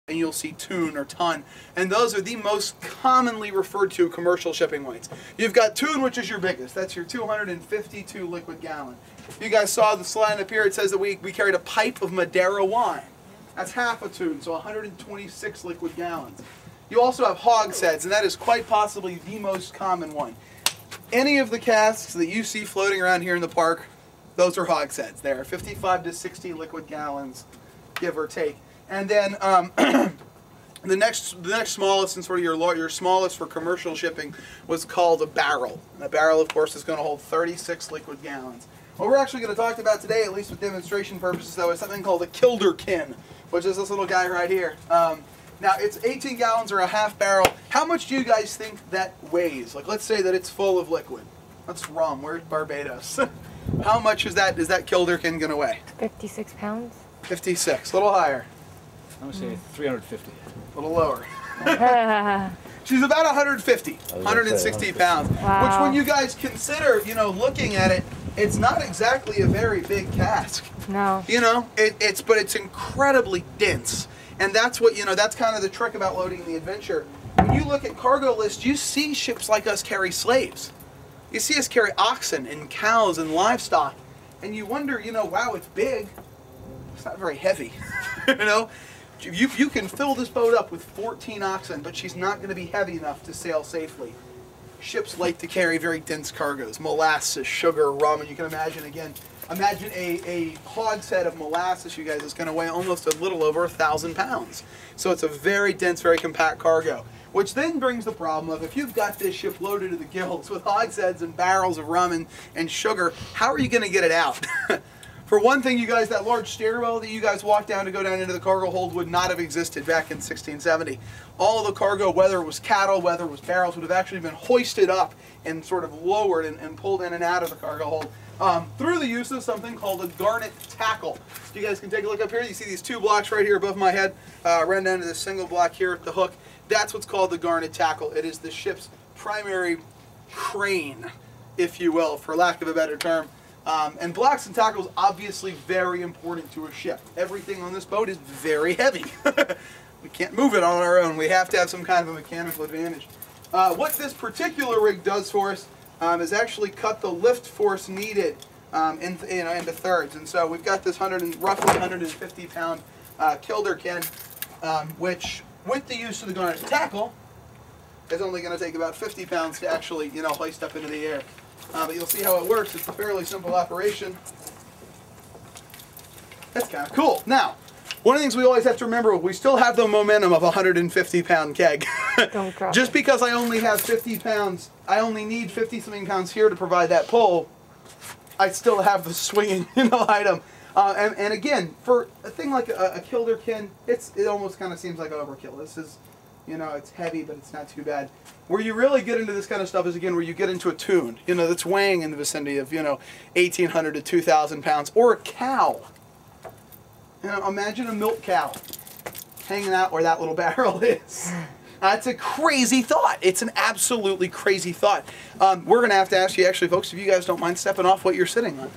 and you'll see tune or ton, and those are the most commonly referred to commercial shipping weights. You've got tune, which is your biggest. That's your 252 liquid gallon. You guys saw the slide up here. It says that we carried a pipe of Madeira wine. That's half a tune, so 126 liquid gallons. You also have hogsheads, and that is quite possibly the most common one. Any of the casks that you see floating around here in the park, those are hogsheads. They are 55 to 60 liquid gallons, give or take. And then the next smallest, and sort of your smallest for commercial shipping, was called a barrel. And a barrel, of course, is going to hold 36 liquid gallons. What we're actually going to talk about today, at least with demonstration purposes, though, is something called a kilderkin, which is this little guy right here. Now, it's 18 gallons or a half barrel. How much do you guys think that weighs? Like, let's say that it's full of liquid. That's rum. We're at Barbados. How much is that kilderkin going to weigh? 56 pounds. 56. A little higher. I'm going to say 350. A little lower. She's about 150, 160 pounds. Wow. Which, when you guys consider, looking at it, it's not exactly a very big cask. No. But it's incredibly dense. And that's what, that's kind of the trick about loading the Adventure. When you look at cargo lists, you see ships like us carry slaves. You see us carry oxen and cows and livestock. And you wonder, wow, it's big. It's not very heavy. You can fill this boat up with 14 oxen, but she's not going to be heavy enough to sail safely. Ships like to carry very dense cargoes, molasses, sugar, rum, and you can imagine, imagine a hogshead of molasses, you guys, is going to weigh almost a little over 1,000 pounds. So it's a very dense, very compact cargo, which then brings the problem of, if you've got this ship loaded to the gills with hogsheads and barrels of rum and sugar, how are you going to get it out? For one thing, you guys, that large stairwell that you guys walked down to go down into the cargo hold would not have existed back in 1670. All of the cargo, whether it was cattle, whether it was barrels, would have actually been hoisted up and sort of lowered and pulled in and out of the cargo hold through the use of something called a garnet tackle. You guys can take a look up here. You see these two blocks right here above my head, run down to this single block here at the hook. That's what's called the garnet tackle. It is the ship's primary crane, if you will, for lack of a better term. And blocks and tackles, obviously very important to a ship. Everything on this boat is very heavy. We can't move it on our own. We have to have some kind of a mechanical advantage. What this particular rig does for us is actually cut the lift force needed into thirds. And so we've got this roughly 150 pound kilderkin, which, with the use of the garnet tackle, is only going to take about 50 pounds to actually hoist up into the air. But you'll see how it works. It's a fairly simple operation. That's kind of cool. Now, one of the things we always have to remember, we still have the momentum of a 150 pound keg. Don't drop Just it. because I only have 50 pounds, I only need 50 something pounds here to provide that pull, I still have the swinging item. And again, for a thing like a kilderkin, it almost kind of seems like overkill. This is, it's heavy, but it's not too bad. Where you really get into this kind of stuff is, again, where you get into a tune, that's weighing in the vicinity of, 1,800 to 2,000 pounds, or a cow. Imagine a milk cow hanging out where that little barrel is. That's a crazy thought. It's an absolutely crazy thought. We're going to have to ask you, actually, folks, if you guys don't mind stepping off what you're sitting on.